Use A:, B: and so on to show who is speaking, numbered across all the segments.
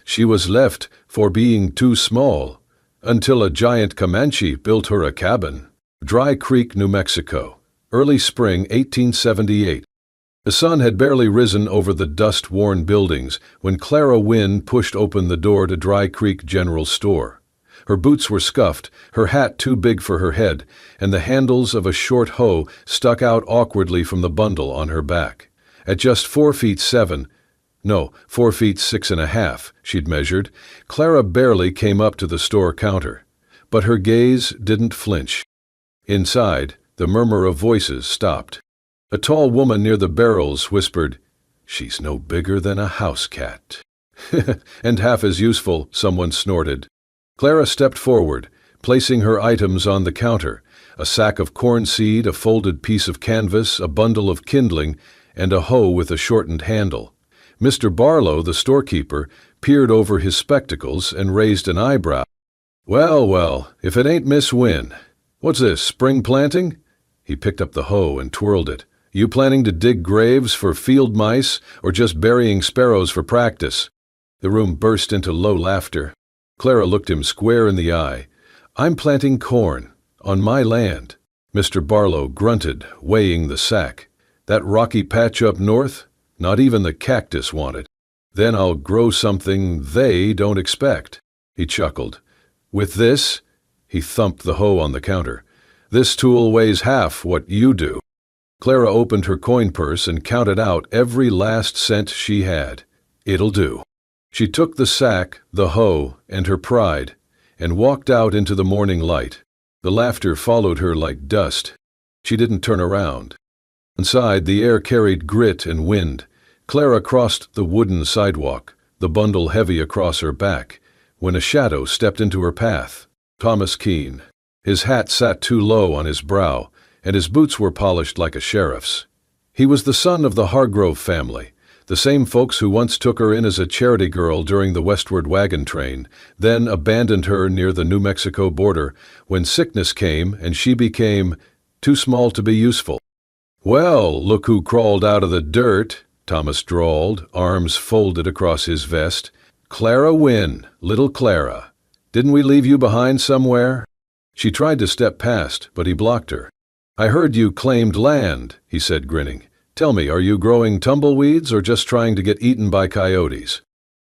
A: She was left for being too small, until a giant Comanche built her a cabin. Dry Creek, New Mexico, early spring 1878. The sun had barely risen over the dust-worn buildings when Clara Wynne pushed open the door to Dry Creek General Store. Her boots were scuffed, her hat too big for her head, and the handles of a short hoe stuck out awkwardly from the bundle on her back. At just 4'7", no, 4'6½", she'd measured, Clara barely came up to the store counter. But her gaze didn't flinch. Inside, the murmur of voices stopped. A tall woman near the barrels whispered, "She's no bigger than a house cat." "And half as useful," someone snorted. Clara stepped forward, placing her items on the counter, a sack of corn seed, a folded piece of canvas, a bundle of kindling, and a hoe with a shortened handle. Mr. Barlow, the storekeeper, peered over his spectacles and raised an eyebrow. "Well, well, if it ain't Miss Wynne. What's this, spring planting?" He picked up the hoe and twirled it. "You planning to dig graves for field mice or just burying sparrows for practice?" The room burst into low laughter. Clara looked him square in the eye. "I'm planting corn, on my land." Mr. Barlow grunted, weighing the sack. "That rocky patch up north? Not even the cactus want it. Then I'll grow something they don't expect." He chuckled. "With this?" He thumped the hoe on the counter. "This tool weighs half what you do." Clara opened her coin purse and counted out every last cent she had. "It'll do." She took the sack, the hoe, and her pride, and walked out into the morning light. The laughter followed her like dust. She didn't turn around. Inside, the air carried grit and wind. Clara crossed the wooden sidewalk, the bundle heavy across her back, when a shadow stepped into her path. Thomas Keene. His hat sat too low on his brow, and his boots were polished like a sheriff's. He was the son of the Hargrove family, the same folks who once took her in as a charity girl during the westward wagon train, then abandoned her near the New Mexico border when sickness came and she became too small to be useful. "Well, look who crawled out of the dirt," Thomas drawled, arms folded across his vest. "Clara Wynne, little Clara. Didn't we leave you behind somewhere?" She tried to step past, but he blocked her. "I heard you claimed land," he said, grinning. "Tell me, are you growing tumbleweeds or just trying to get eaten by coyotes?"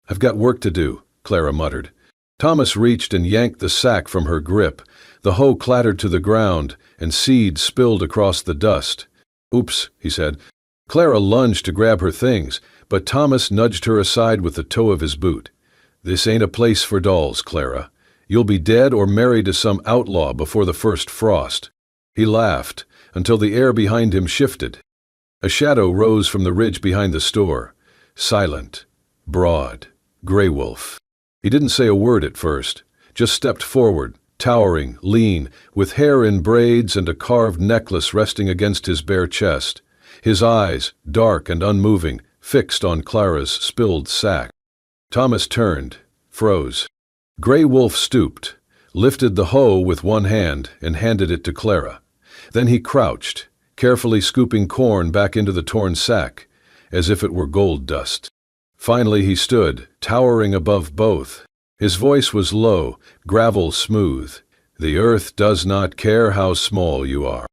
A: "I've got work to do," Clara muttered. Thomas reached and yanked the sack from her grip. The hoe clattered to the ground, and seed spilled across the dust. "Oops," he said. Clara lunged to grab her things, but Thomas nudged her aside with the toe of his boot. "This ain't a place for dolls, Clara. You'll be dead or married to some outlaw before the first frost." He laughed, until the air behind him shifted. A shadow rose from the ridge behind the store. Silent, broad, Grey Wolf. He didn't say a word at first, just stepped forward, towering, lean, with hair in braids and a carved necklace resting against his bare chest. His eyes, dark and unmoving, fixed on Clara's spilled sack. Thomas turned, froze. Grey Wolf stooped, lifted the hoe with one hand and handed it to Clara. Then he crouched, carefully scooping corn back into the torn sack, as if it were gold dust. Finally he stood, towering above both. His voice was low, gravel smooth. "The earth does not care how small you are."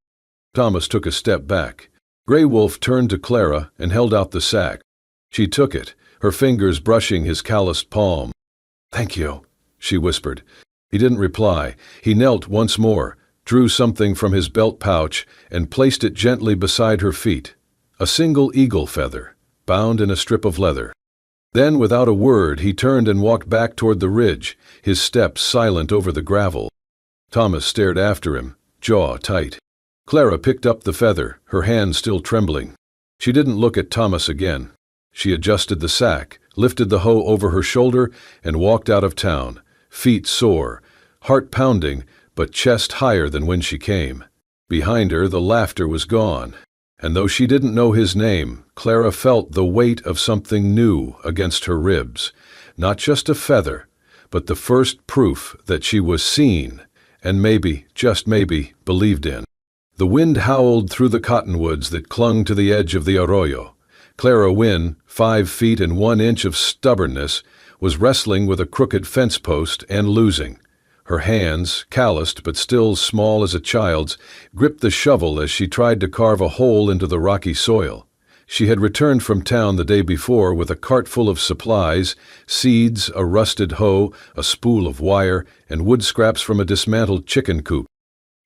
A: Thomas took a step back. Grey Wolf turned to Clara and held out the sack. She took it, her fingers brushing his calloused palm. "Thank you," she whispered. He didn't reply. He knelt once more, drew something from his belt pouch, and placed it gently beside her feet. A single eagle feather, bound in a strip of leather. Then, without a word, he turned and walked back toward the ridge, his steps silent over the gravel. Thomas stared after him, jaw tight. Clara picked up the feather, her hand still trembling. She didn't look at Thomas again. She adjusted the sack, lifted the hoe over her shoulder, and walked out of town, feet sore, heart pounding, but chest higher than when she came. Behind her, the laughter was gone, and though she didn't know his name, Clara felt the weight of something new against her ribs. Not just a feather, but the first proof that she was seen, and maybe, just maybe, believed in. The wind howled through the cottonwoods that clung to the edge of the arroyo. Clara Wynne, 5 feet and 1 inch of stubbornness, was wrestling with a crooked fence post and losing. Her hands, calloused but still small as a child's, gripped the shovel as she tried to carve a hole into the rocky soil. She had returned from town the day before with a cart full of supplies, seeds, a rusted hoe, a spool of wire, and wood scraps from a dismantled chicken coop.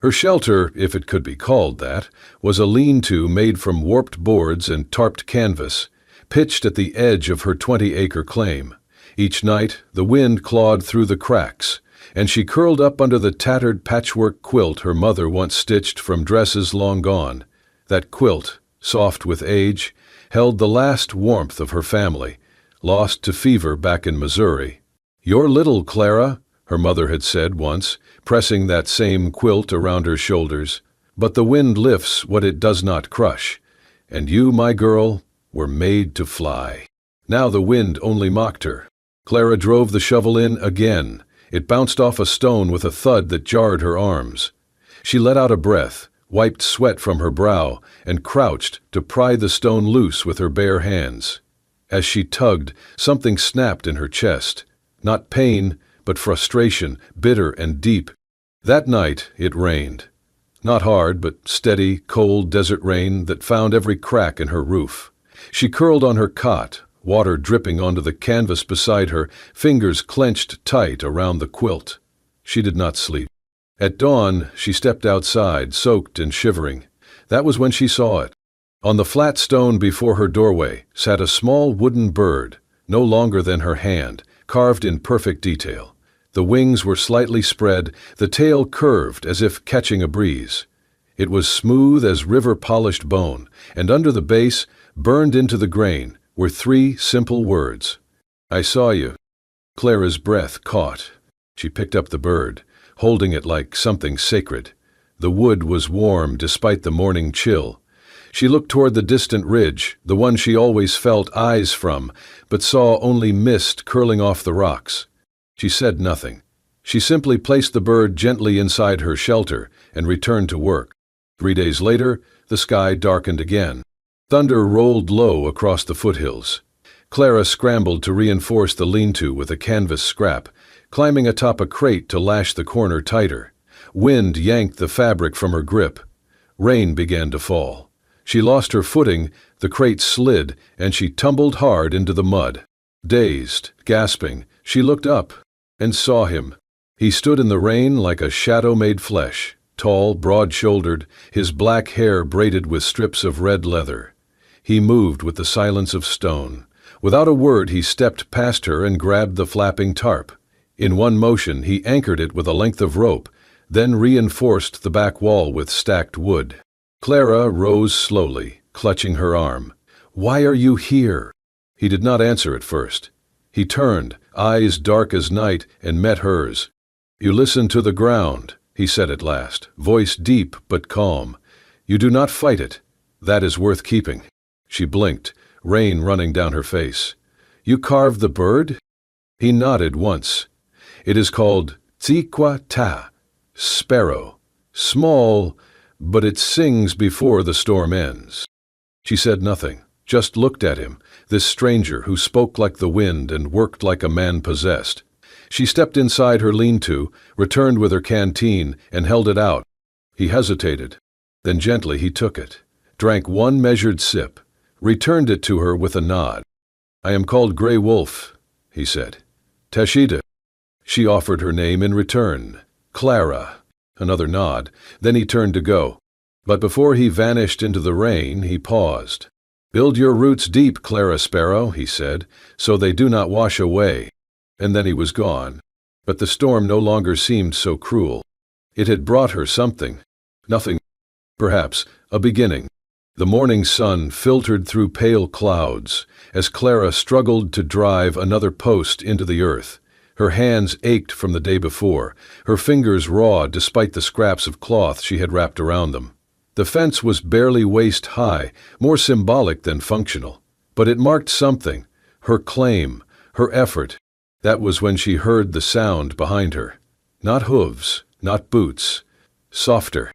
A: Her shelter, if it could be called that, was a lean-to made from warped boards and tarped canvas, pitched at the edge of her 20-acre claim. Each night, the wind clawed through the cracks, and she curled up under the tattered patchwork quilt her mother once stitched from dresses long gone. That quilt, soft with age, held the last warmth of her family, lost to fever back in Missouri. "You're little, Clara," her mother had said once, pressing that same quilt around her shoulders, "but the wind lifts what it does not crush, and you, my girl, were made to fly." Now the wind only mocked her. Clara drove the shovel in again. It bounced off a stone with a thud that jarred her arms. She let out a breath, wiped sweat from her brow, and crouched to pry the stone loose with her bare hands. As she tugged, something snapped in her chest. Not pain, but frustration, bitter and deep. That night it rained. Not hard, but steady, cold desert rain that found every crack in her roof. She curled on her cot, water dripping onto the canvas beside her, fingers clenched tight around the quilt. She did not sleep. At dawn, she stepped outside, soaked and shivering. That was when she saw it. On the flat stone before her doorway sat a small wooden bird, no longer than her hand, carved in perfect detail. The wings were slightly spread, the tail curved as if catching a breeze. It was smooth as river-polished bone, and under the base, burned into the grain, were 3 simple words. "I saw you." Clara's breath caught. She picked up the bird, holding it like something sacred. The wood was warm despite the morning chill. She looked toward the distant ridge, the one she always felt eyes from, but saw only mist curling off the rocks. She said nothing. She simply placed the bird gently inside her shelter and returned to work. 3 days later, the sky darkened again. Thunder rolled low across the foothills. Clara scrambled to reinforce the lean-to with a canvas scrap, climbing atop a crate to lash the corner tighter. Wind yanked the fabric from her grip. Rain began to fall. She lost her footing, the crate slid, and she tumbled hard into the mud. Dazed, gasping, she looked up and saw him. He stood in the rain like a shadow made flesh, tall, broad-shouldered, his black hair braided with strips of red leather. He moved with the silence of stone. Without a word, he stepped past her and grabbed the flapping tarp. In one motion, he anchored it with a length of rope, then reinforced the back wall with stacked wood. Clara rose slowly, clutching her arm. "Why are you here?" He did not answer at first. He turned, eyes dark as night, and met hers. "You listen to the ground," he said at last, voice deep but calm. "You do not fight it. That is worth keeping." She blinked, rain running down her face. "You carved the bird?" He nodded once. "It is called tsiqua-ta, sparrow. Small, but it sings before the storm ends." She said nothing, just looked at him, this stranger who spoke like the wind and worked like a man possessed. She stepped inside her lean-to, returned with her canteen, and held it out. He hesitated. Then gently he took it, drank one measured sip, returned it to her with a nod. "I am called Gray Wolf," he said. "Tashida." She offered her name in return. "Clara." Another nod. Then he turned to go. But before he vanished into the rain, he paused. "Build your roots deep, Clara Sparrow," he said, "so they do not wash away." And then he was gone. But the storm no longer seemed so cruel. It had brought her something. Nothing. Perhaps a beginning. The morning sun filtered through pale clouds as Clara struggled to drive another post into the earth. Her hands ached from the day before, her fingers raw despite the scraps of cloth she had wrapped around them. The fence was barely waist-high, more symbolic than functional. But it marked something, her claim, her effort. That was when she heard the sound behind her. Not hooves, not boots. Softer.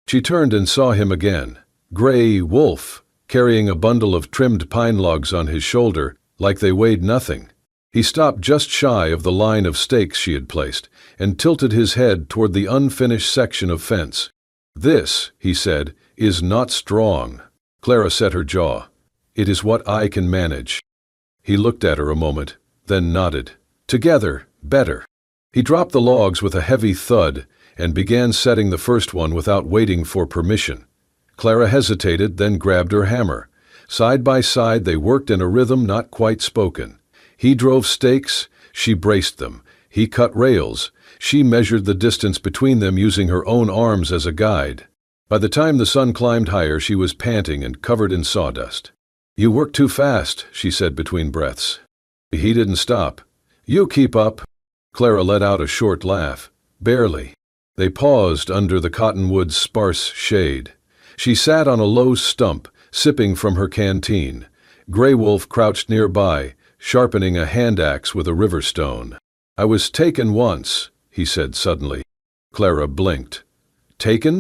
A: She turned and saw him again. Gray Wolf, carrying a bundle of trimmed pine logs on his shoulder, like they weighed nothing. He stopped just shy of the line of stakes she had placed and tilted his head toward the unfinished section of fence. "This," he said, "is not strong." Clara set her jaw. "It is what I can manage." He looked at her a moment, then nodded. "Together, better." He dropped the logs with a heavy thud and began setting the first one without waiting for permission. Clara hesitated, then grabbed her hammer. Side by side they worked in a rhythm not quite spoken. He drove stakes, she braced them. He cut rails, she measured the distance between them using her own arms as a guide. By the time the sun climbed higher, she was panting and covered in sawdust. "You work too fast," she said between breaths. He didn't stop. "You keep up." Clara let out a short laugh. "Barely." They paused under the cottonwood's sparse shade. She sat on a low stump, sipping from her canteen. Gray Wolf crouched nearby, sharpening a hand axe with a river stone. "I was taken once," he said suddenly. Clara blinked. "Taken?"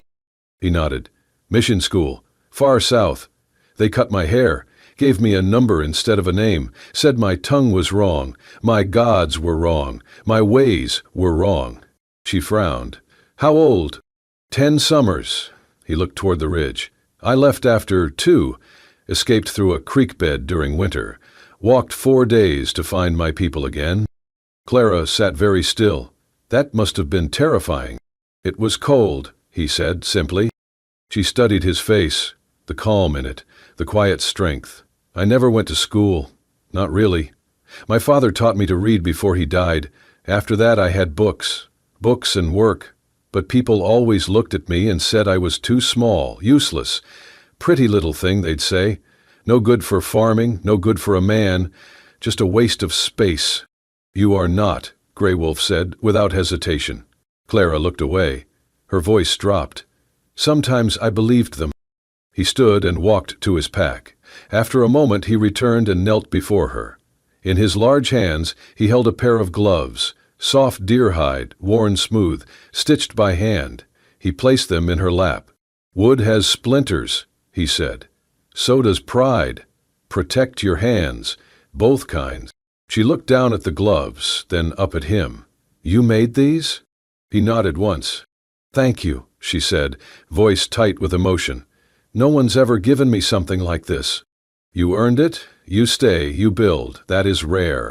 A: He nodded. "Mission school. Far south. They cut my hair, gave me a number instead of a name, said my tongue was wrong, my gods were wrong, my ways were wrong." She frowned. "How old?" 10 summers." He looked toward the ridge. "I left after 2, escaped through a creek bed during winter, walked 4 days to find my people again." Clara sat very still. "That must have been terrifying." "It was cold," he said simply. She studied his face, the calm in it, the quiet strength. "I never went to school. Not really. My father taught me to read before he died. After that I had books and work. But people always looked at me and said I was too small, useless. Pretty little thing, they'd say. No good for farming, no good for a man, just a waste of space." "You are not," Gray Wolf said, without hesitation. Clara looked away. Her voice dropped. "Sometimes I believed them." He stood and walked to his pack. After a moment he returned and knelt before her. In his large hands he held a pair of gloves, soft deer hide, worn smooth, stitched by hand. He placed them in her lap. "Wood has splinters," he said. "So does pride. Protect your hands, both kinds." She looked down at the gloves, then up at him. "You made these?" He nodded once. "Thank you," she said, voice tight with emotion. "No one's ever given me something like this." "You earned it. You stay, you build. That is rare."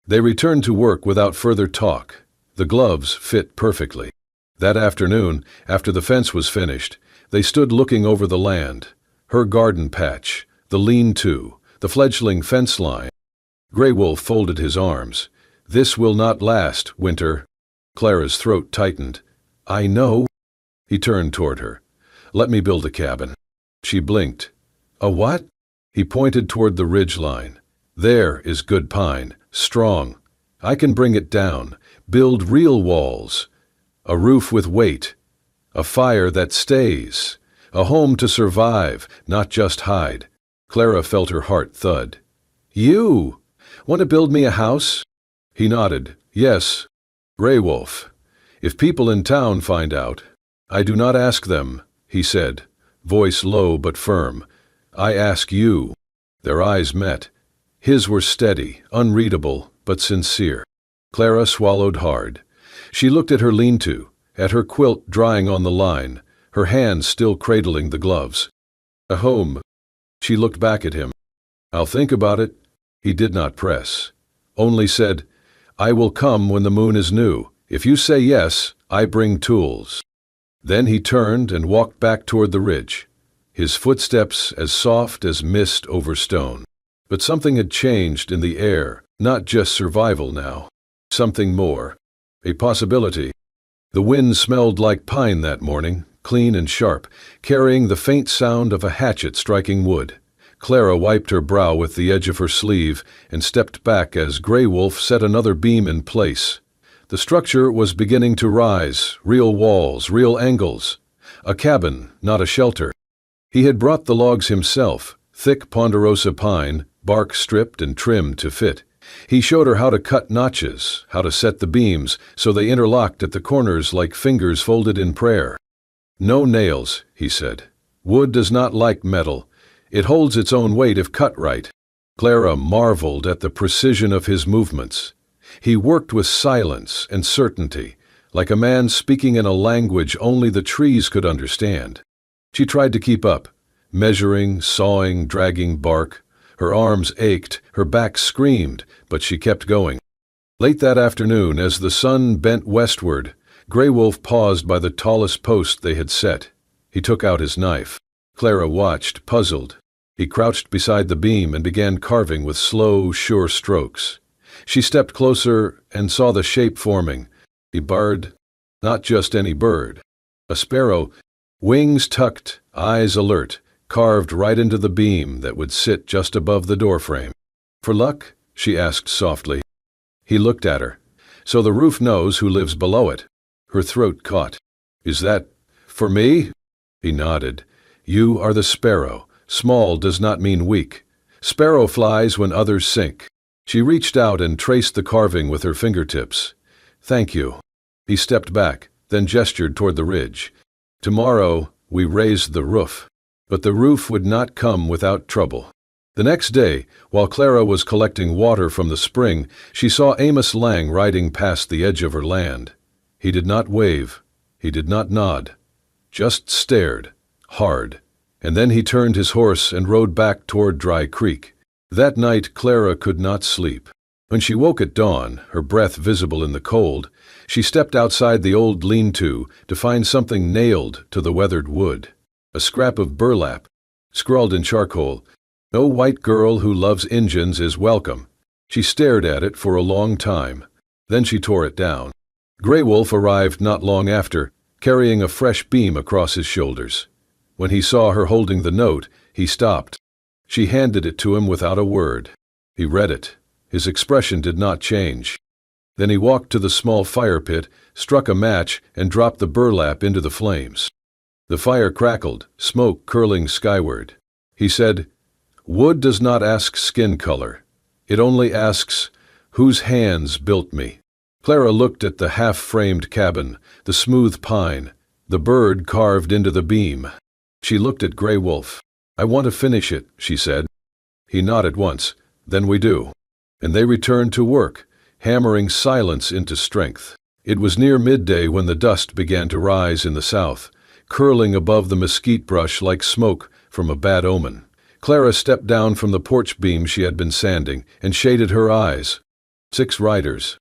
A: They returned to work without further talk. The gloves fit perfectly. That afternoon, after the fence was finished, they stood looking over the land. Her garden patch, the lean-to, the fledgling fence line. Gray Wolf folded his arms. "This will not last, Winter." Clara's throat tightened. "I know." He turned toward her. "Let me build a cabin." She blinked. "A what?" He pointed toward the ridge line. "There is good pine, strong. I can bring it down, build real walls. A roof with weight. A fire that stays. A home to survive, not just hide." Clara felt her heart thud. "You want to build me a house?" He nodded. "Yes." "Gray Wolf, if people in town find out—" "I do not ask them," he said, voice low but firm. "I ask you." Their eyes met. His were steady, unreadable, but sincere. Clara swallowed hard. She looked at her lean-to, at her quilt drying on the line, her hands still cradling the gloves. "A home." She looked back at him. "I'll think about it." He did not press, only said, "I will come when the moon is new. If you say yes, I bring tools." Then he turned and walked back toward the ridge, his footsteps as soft as mist over stone. But something had changed in the air, not just survival now. Something more. A possibility. The wind smelled like pine that morning, clean and sharp, carrying the faint sound of a hatchet striking wood. Clara wiped her brow with the edge of her sleeve and stepped back as Gray Wolf set another beam in place. The structure was beginning to rise, real walls, real angles. A cabin, not a shelter. He had brought the logs himself, thick ponderosa pine, bark stripped and trimmed to fit. He showed her how to cut notches, how to set the beams so they interlocked at the corners like fingers folded in prayer. "No nails," he said. "Wood does not like metal. It holds its own weight if cut right." Clara marveled at the precision of his movements. He worked with silence and certainty, like a man speaking in a language only the trees could understand. She tried to keep up, measuring, sawing, dragging bark. Her arms ached, her back screamed, but she kept going. Late that afternoon, as the sun bent westward, Grey Wolf paused by the tallest post they had set. He took out his knife. Clara watched, puzzled. He crouched beside the beam and began carving with slow, sure strokes. She stepped closer and saw the shape forming. A bird, not just any bird. A sparrow, wings tucked, eyes alert, carved right into the beam that would sit just above the doorframe. "For luck?" she asked softly. He looked at her. "So the roof knows who lives below it." Her throat caught. "Is that for me?" He nodded. "You are the sparrow. Small does not mean weak. Sparrow flies when others sink." She reached out and traced the carving with her fingertips. "Thank you." He stepped back, then gestured toward the ridge. "Tomorrow we raised the roof." But the roof would not come without trouble. The next day, while Clara was collecting water from the spring, she saw Amos Lang riding past the edge of her land. He did not wave. He did not nod. Just stared, hard. And then he turned his horse and rode back toward Dry Creek. That night Clara could not sleep. When she woke at dawn, her breath visible in the cold, she stepped outside the old lean-to to find something nailed to the weathered wood. A scrap of burlap, scrawled in charcoal, "No white girl who loves Injuns is welcome." She stared at it for a long time. Then she tore it down. Grey Wolf arrived not long after, carrying a fresh beam across his shoulders. When he saw her holding the note, he stopped. She handed it to him without a word. He read it. His expression did not change. Then he walked to the small fire pit, struck a match, and dropped the burlap into the flames. The fire crackled, smoke curling skyward. He said, "Wood does not ask skin color. It only asks, whose hands built me?" Clara looked at the half-framed cabin, the smooth pine, the bird carved into the beam. She looked at Grey Wolf. "I want to finish it," she said. He nodded once. "Then we do." And they returned to work, hammering silence into strength. It was near midday when the dust began to rise in the south, curling above the mesquite brush like smoke from a bad omen. Clara stepped down from the porch beam she had been sanding and shaded her eyes. 6 riders.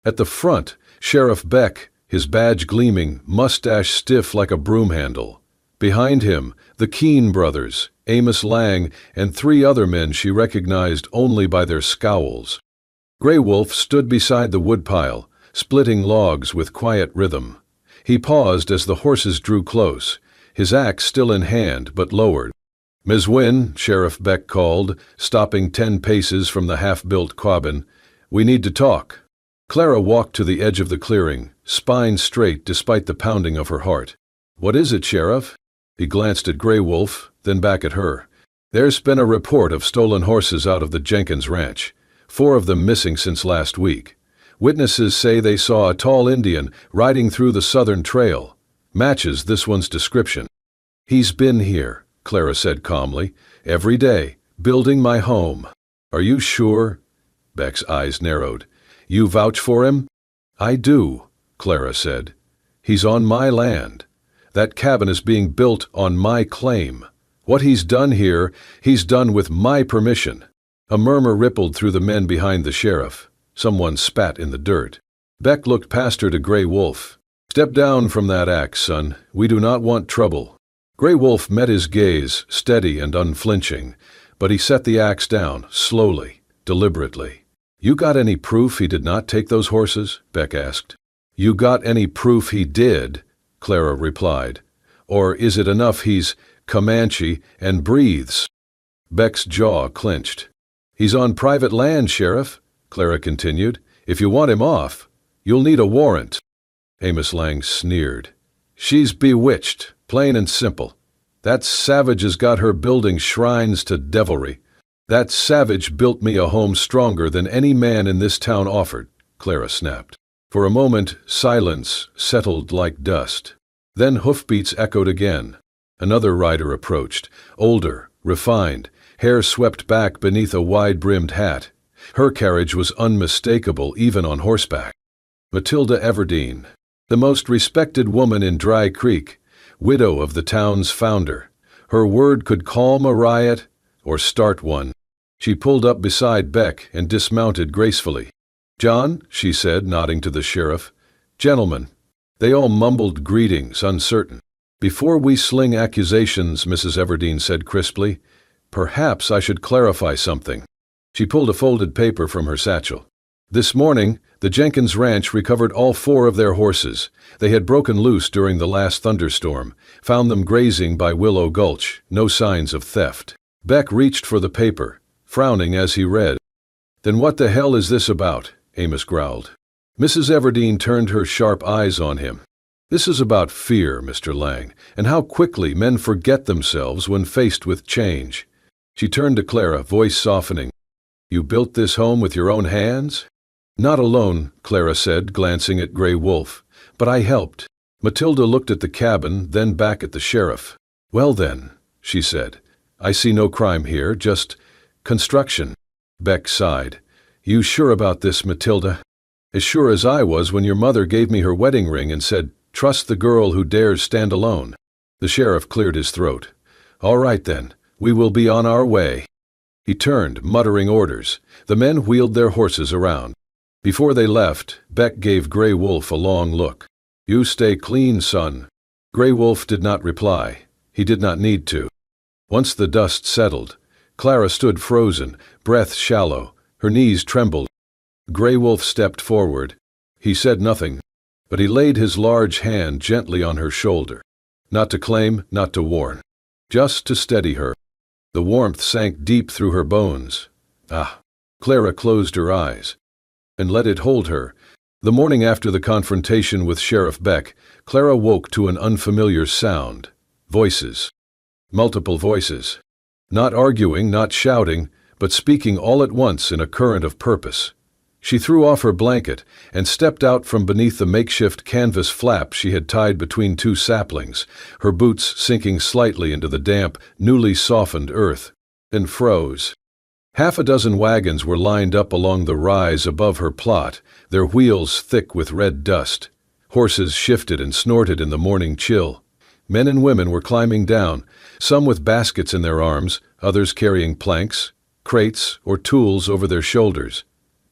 A: At the front, Sheriff Beck, his badge gleaming, mustache stiff like a broom handle. Behind him, the Keene brothers, Amos Lang, and 3 other men she recognized only by their scowls. Grey Wolf stood beside the woodpile, splitting logs with quiet rhythm. He paused as the horses drew close, his axe still in hand but lowered. "Ms. Wynne," Sheriff Beck called, stopping 10 paces from the half-built cabin, "we need to talk." Clara walked to the edge of the clearing, spine straight despite the pounding of her heart. "What is it, Sheriff?" He glanced at Grey Wolf, then back at her. "There's been a report of stolen horses out of the Jenkins ranch, 4 of them missing since last week. Witnesses say they saw a tall Indian riding through the southern trail. Matches this one's description." "He's been here," Clara said calmly, "every day, building my home." "Are you sure?" Beck's eyes narrowed. "You vouch for him?" "I do," Clara said. "He's on my land. That cabin is being built on my claim. What he's done here, he's done with my permission." A murmur rippled through the men behind the sheriff. Someone spat in the dirt. Beck looked past her to Grey Wolf. "Step down from that axe, son. We do not want trouble." Grey Wolf met his gaze, steady and unflinching, but he set the axe down, slowly, deliberately. "You got any proof he did not take those horses?" Beck asked. "You got any proof he did?" Clara replied. "Or is it enough he's Comanche and breathes?" Beck's jaw clenched. "He's on private land, Sheriff," Clara continued. "If you want him off, you'll need a warrant." Amos Lang sneered. "She's bewitched, plain and simple. That savage has got her building shrines to devilry." "That savage built me a home stronger than any man in this town offered," Clara snapped. For a moment, silence settled like dust. Then hoofbeats echoed again. Another rider approached, older, refined, hair swept back beneath a wide-brimmed hat. Her carriage was unmistakable even on horseback. Matilda Everdeen, the most respected woman in Dry Creek, widow of the town's founder. Her word could calm a riot or start one. She pulled up beside Beck and dismounted gracefully. "John," she said, nodding to the sheriff. "Gentlemen." They all mumbled greetings, uncertain. "Before we sling accusations," Mrs. Everdeen said crisply, "perhaps I should clarify something." She pulled a folded paper from her satchel. "This morning, the Jenkins Ranch recovered all 4 of their horses. They had broken loose during the last thunderstorm, found them grazing by Willow Gulch, no signs of theft." Beck reached for the paper, frowning as he read. "Then what the hell is this about?" Amos growled. Mrs. Everdeen turned her sharp eyes on him. "This is about fear, Mr. Lang, and how quickly men forget themselves when faced with change." She turned to Clara, voice softening. "You built this home with your own hands?" "Not alone," Clara said, glancing at Grey Wolf, "but I helped." Matilda looked at the cabin, then back at the sheriff. "Well then," she said, "I see no crime here, just construction." Beck sighed. "You sure about this, Matilda?" "As sure as I was when your mother gave me her wedding ring and said, 'Trust the girl who dares stand alone.'" The sheriff cleared his throat. "All right then, we will be on our way." He turned, muttering orders. The men wheeled their horses around. Before they left, Beck gave Grey Wolf a long look. "You stay clean, son." Grey Wolf did not reply. He did not need to. Once the dust settled, Clara stood frozen, breath shallow. Her knees trembled. Grey Wolf stepped forward. He said nothing, but he laid his large hand gently on her shoulder. Not to claim, not to warn. Just to steady her. The warmth sank deep through her bones. Ah! Clara closed her eyes and let it hold her. The morning after the confrontation with Sheriff Beck, Clara woke to an unfamiliar sound. Voices. Multiple voices. Not arguing, not shouting, but speaking all at once in a current of purpose. She threw off her blanket and stepped out from beneath the makeshift canvas flap she had tied between 2 saplings, her boots sinking slightly into the damp, newly softened earth, and froze. Half a dozen wagons were lined up along the rise above her plot, their wheels thick with red dust. Horses shifted and snorted in the morning chill. Men and women were climbing down, some with baskets in their arms, others carrying planks, crates, or tools over their shoulders.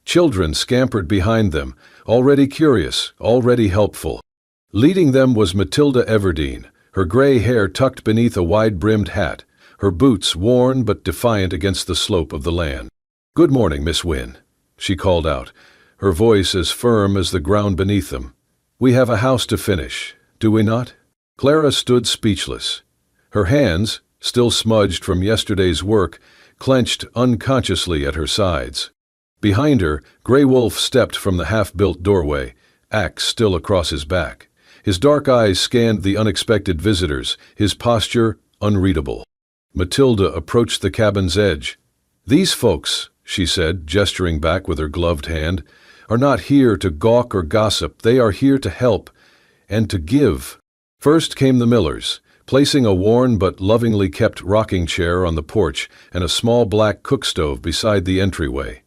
A: Children scampered behind them, already curious, already helpful. Leading them was Matilda Everdeen, her gray hair tucked beneath a wide-brimmed hat, her boots worn but defiant against the slope of the land. "Good morning, Miss Wynne," she called out, her voice as firm as the ground beneath them. "We have a house to finish, do we not?" Clara stood speechless. Her hands, still smudged from yesterday's work, clenched unconsciously at her sides. Behind her, Grey Wolf stepped from the half-built doorway, axe still across his back. His dark eyes scanned the unexpected visitors, his posture unreadable. Matilda approached the cabin's edge. "These folks," she said, gesturing back with her gloved hand, "are not here to gawk or gossip. They are here to help and to give." First came the Millers, placing a worn but lovingly kept rocking chair on the porch and a small black cook stove beside the entryway.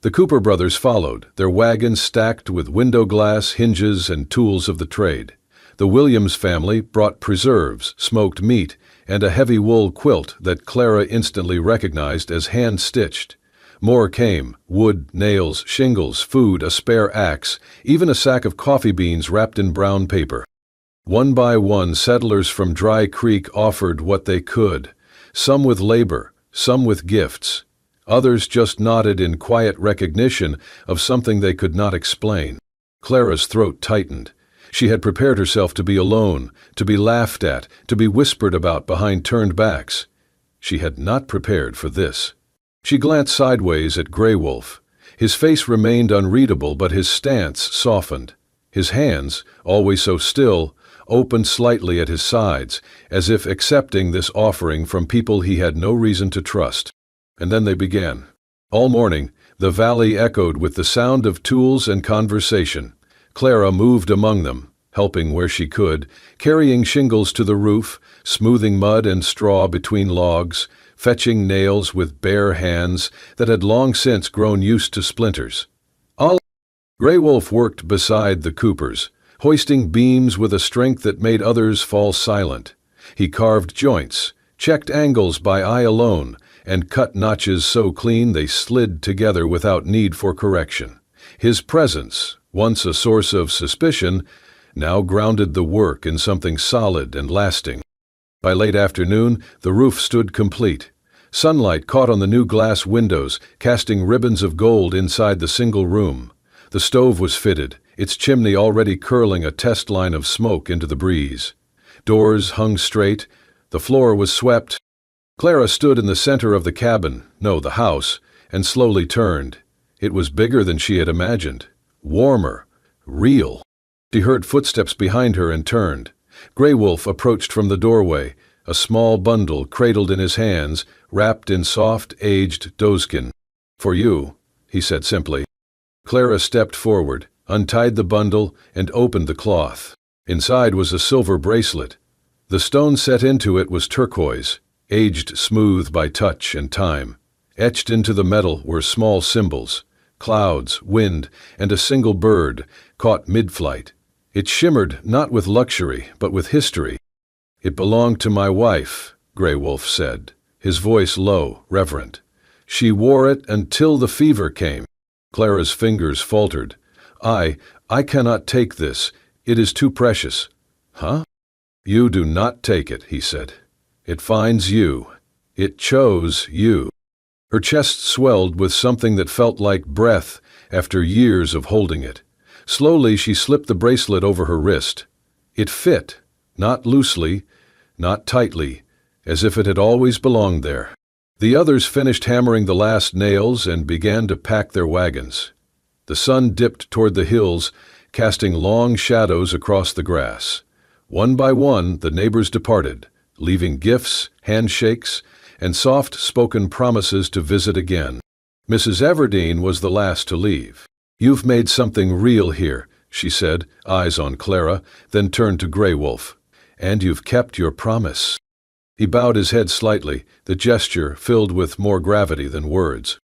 A: The Cooper brothers followed, their wagons stacked with window glass, hinges, and tools of the trade. The Williams family brought preserves, smoked meat, and a heavy wool quilt that Clara instantly recognized as hand-stitched. More came: wood, nails, shingles, food, a spare axe, even a sack of coffee beans wrapped in brown paper. One by one, settlers from Dry Creek offered what they could, some with labor, some with gifts. Others just nodded in quiet recognition of something they could not explain. Clara's throat tightened. She had prepared herself to be alone, to be laughed at, to be whispered about behind turned backs. She had not prepared for this. She glanced sideways at Grey Wolf. His face remained unreadable, but his stance softened. His hands, always so still, opened slightly at his sides, as if accepting this offering from people he had no reason to trust. And then they began. All morning, the valley echoed with the sound of tools and conversation. Clara moved among them, helping where she could, carrying shingles to the roof, smoothing mud and straw between logs, fetching nails with bare hands that had long since grown used to splinters. Grey Wolf worked beside the Coopers, hoisting beams with a strength that made others fall silent. He carved joints, checked angles by eye alone, and cut notches so clean they slid together without need for correction. His presence, once a source of suspicion, now grounded the work in something solid and lasting. By late afternoon, the roof stood complete. Sunlight caught on the new glass windows, casting ribbons of gold inside the single room. The stove was fitted, its chimney already curling a test line of smoke into the breeze. Doors hung straight. The floor was swept. Clara stood in the center of the cabin, no, the house, and slowly turned. It was bigger than she had imagined. Warmer. Real. She heard footsteps behind her and turned. Grey Wolf approached from the doorway, a small bundle cradled in his hands, wrapped in soft, aged doeskin. "For you," he said simply. Clara stepped forward, untied the bundle, and opened the cloth. Inside was a silver bracelet. The stone set into it was turquoise, aged smooth by touch and time. Etched into the metal were small symbols, clouds, wind, and a single bird, caught mid-flight. It shimmered not with luxury, but with history. "It belonged to my wife," Grey Wolf said, his voice low, reverent. "She wore it until the fever came." Clara's fingers faltered. I cannot take this. It is too precious." "Huh?" "You do not take it," he said. "It finds you. It chose you." Her chest swelled with something that felt like breath after years of holding it. Slowly she slipped the bracelet over her wrist. It fit, not loosely, not tightly, as if it had always belonged there. The others finished hammering the last nails and began to pack their wagons. The sun dipped toward the hills, casting long shadows across the grass. One by one, the neighbors departed, leaving gifts, handshakes, and soft-spoken promises to visit again. Mrs. Everdeen was the last to leave. "You've made something real here," she said, eyes on Clara, then turned to Grey Wolf. "And you've kept your promise." He bowed his head slightly, the gesture filled with more gravity than words.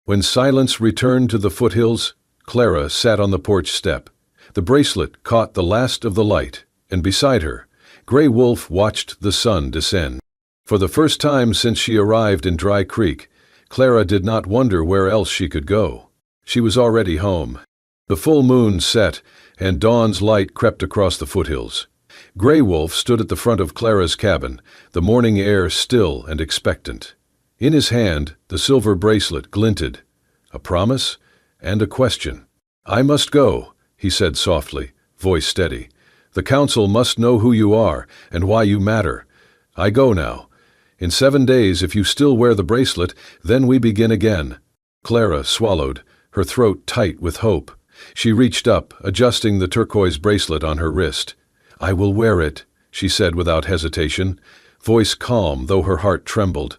A: When silence returned to the foothills, Clara sat on the porch step. The bracelet caught the last of the light, and beside her, Grey Wolf watched the sun descend. For the first time since she arrived in Dry Creek, Clara did not wonder where else she could go. She was already home. The full moon set, and dawn's light crept across the foothills. Grey Wolf stood at the front of Clara's cabin, the morning air still and expectant. In his hand, the silver bracelet glinted, a promise and a question. "I must go," he said softly, voice steady. "The council must know who you are and why you matter. I go now. In 7 days, if you still wear the bracelet, then we begin again." Clara swallowed, her throat tight with hope. She reached up, adjusting the turquoise bracelet on her wrist. "I will wear it," she said without hesitation, voice calm though her heart trembled.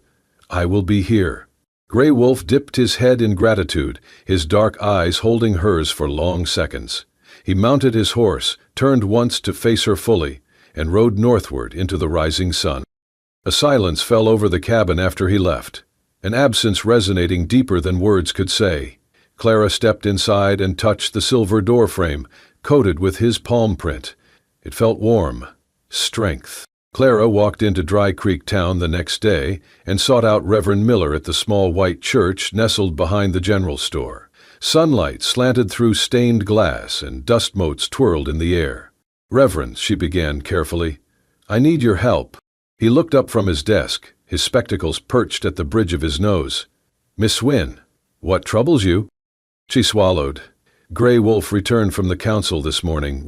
A: "I will be here." Grey Wolf dipped his head in gratitude, his dark eyes holding hers for long seconds. He mounted his horse, turned once to face her fully, and rode northward into the rising sun. A silence fell over the cabin after he left, an absence resonating deeper than words could say. Clara stepped inside and touched the silver doorframe, coated with his palm print. It felt warm. Strength. Clara walked into Dry Creek Town the next day and sought out Reverend Miller at the small white church nestled behind the general store. Sunlight slanted through stained glass and dust motes twirled in the air. "Reverend," she began carefully, "I need your help." He looked up from his desk, his spectacles perched at the bridge of his nose. "Miss Wynne, what troubles you?" She swallowed. "Grey Wolf returned from the council this morning.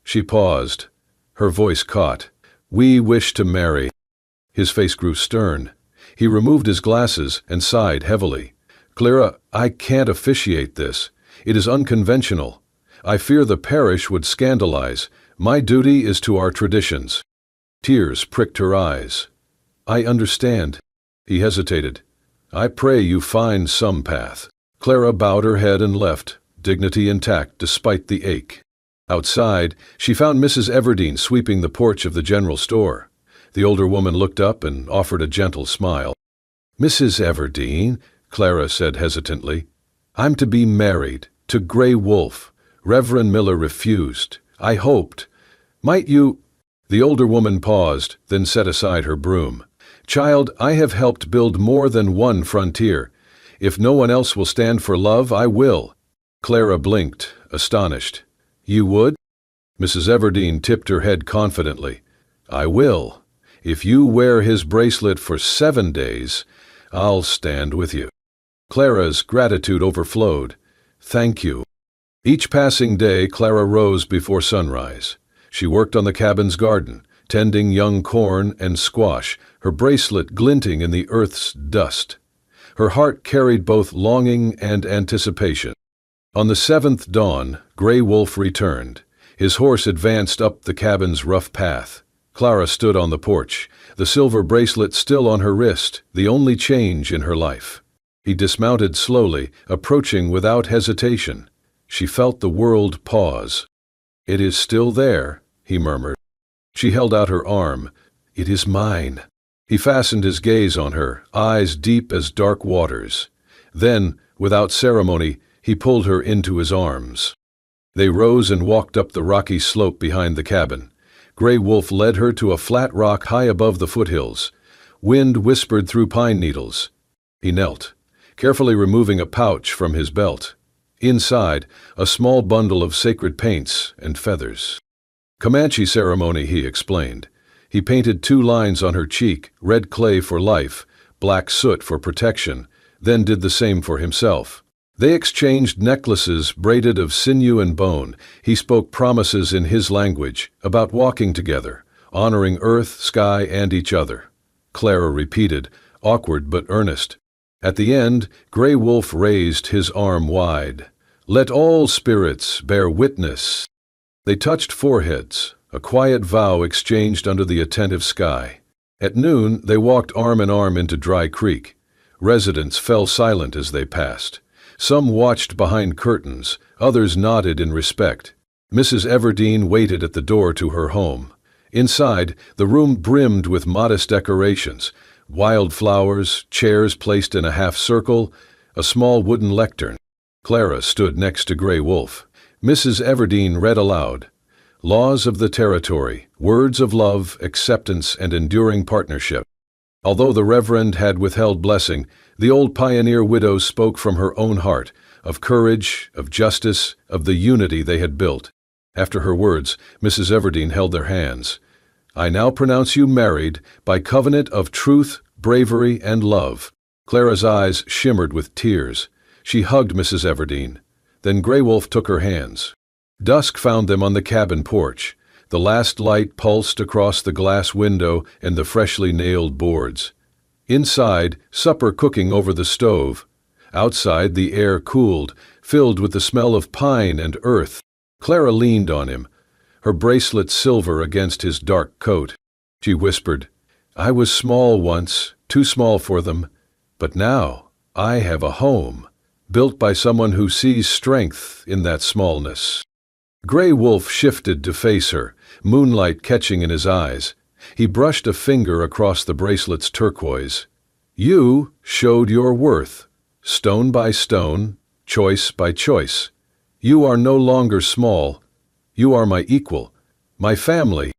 A: She paused. Her voice caught. "We wish to marry." His face grew stern. He removed his glasses and sighed heavily. "Clara, I can't officiate this. It is unconventional. I fear the parish would scandalize. My duty is to our traditions." Tears pricked her eyes. "I understand." He hesitated. "I pray you find some path." Clara bowed her head and left, dignity intact despite the ache. Outside, she found Mrs. Everdeen sweeping the porch of the general store. The older woman looked up and offered a gentle smile. "Mrs. Everdeen," Clara said hesitantly, "I'm to be married to Grey Wolf. Reverend Miller refused. I hoped. Might you—" The older woman paused, then set aside her broom. "Child, I have helped build more than one frontier. If no one else will stand for love, I will." Clara blinked, astonished. "You would?" Mrs. Everdeen tipped her head confidently. "I will. If you wear his bracelet for 7 days, I'll stand with you." Clara's gratitude overflowed. "Thank you." Each passing day, Clara rose before sunrise. She worked on the cabin's garden, tending young corn and squash, her bracelet glinting in the earth's dust. Her heart carried both longing and anticipation. On the 7th dawn, Grey Wolf returned. His horse advanced up the cabin's rough path. Clara stood on the porch, the silver bracelet still on her wrist, the only change in her life. He dismounted slowly, approaching without hesitation. She felt the world pause. "It is still there," he murmured. She held out her arm. "It is mine." He fastened his gaze on her, eyes deep as dark waters. Then, without ceremony, he pulled her into his arms. They rose and walked up the rocky slope behind the cabin. Grey Wolf led her to a flat rock high above the foothills. Wind whispered through pine needles. He knelt, carefully removing a pouch from his belt. Inside, a small bundle of sacred paints and feathers. "Comanche ceremony," he explained. He painted 2 lines on her cheek, red clay for life, black soot for protection, then did the same for himself. They exchanged necklaces braided of sinew and bone. He spoke promises in his language about walking together, honoring earth, sky, and each other. Clara repeated, awkward but earnest. At the end, Grey Wolf raised his arm wide. "Let all spirits bear witness." They touched foreheads, a quiet vow exchanged under the attentive sky. At noon, they walked arm in arm into Dry Creek. Residents fell silent as they passed. Some watched behind curtains, others nodded in respect. Mrs. Everdeen waited at the door to her home. Inside, the room brimmed with modest decorations, wild flowers, chairs placed in a half circle, a small wooden lectern. Clara stood next to Grey Wolf. Mrs. Everdeen read aloud, "Laws of the territory, words of love, acceptance, and enduring partnership." Although the Reverend had withheld blessing, the old pioneer widow spoke from her own heart, of courage, of justice, of the unity they had built. After her words, Mrs. Everdeen held their hands. "I now pronounce you married by covenant of truth, bravery, and love." Clara's eyes shimmered with tears. She hugged Mrs. Everdeen. Then Grey Wolf took her hands. Dusk found them on the cabin porch. The last light pulsed across the glass window and the freshly nailed boards. Inside, supper cooking over the stove. Outside, the air cooled, filled with the smell of pine and earth. Clara leaned on him, her bracelet silver against his dark coat. She whispered, "I was small once, too small for them, but now I have a home, built by someone who sees strength in that smallness." Grey Wolf shifted to face her, moonlight catching in his eyes. He brushed a finger across the bracelet's turquoise. "You showed your worth, stone by stone, choice by choice. You are no longer small. You are my equal, my family."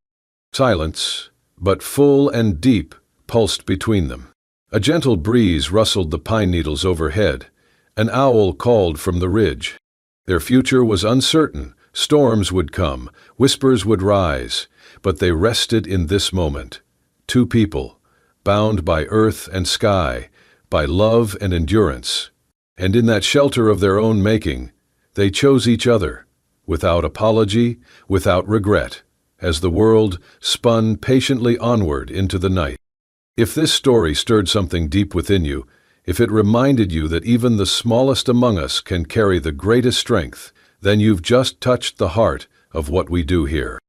A: Silence, but full and deep, pulsed between them. A gentle breeze rustled the pine needles overhead. An owl called from the ridge. Their future was uncertain. Storms would come, whispers would rise, but they rested in this moment. 2 people, bound by earth and sky, by love and endurance. And in that shelter of their own making, they chose each other, without apology, without regret, as the world spun patiently onward into the night. If this story stirred something deep within you, if it reminded you that even the smallest among us can carry the greatest strength, then you've just touched the heart of what we do here.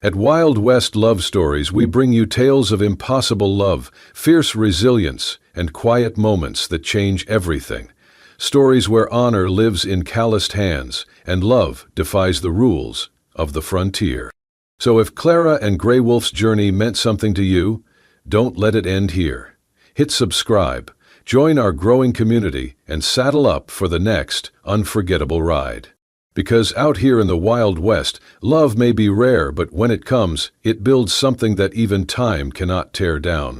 A: At Wild West Love Stories, we bring you tales of impossible love, fierce resilience, and quiet moments that change everything. Stories where honor lives in calloused hands, and love defies the rules of the frontier. So if Clara and Grey Wolf's journey meant something to you, Don't let it end here. Hit subscribe, join our growing community, and saddle up for the next unforgettable ride. Because out here in the Wild West, love may be rare, but when it comes, it builds something that even time cannot tear down.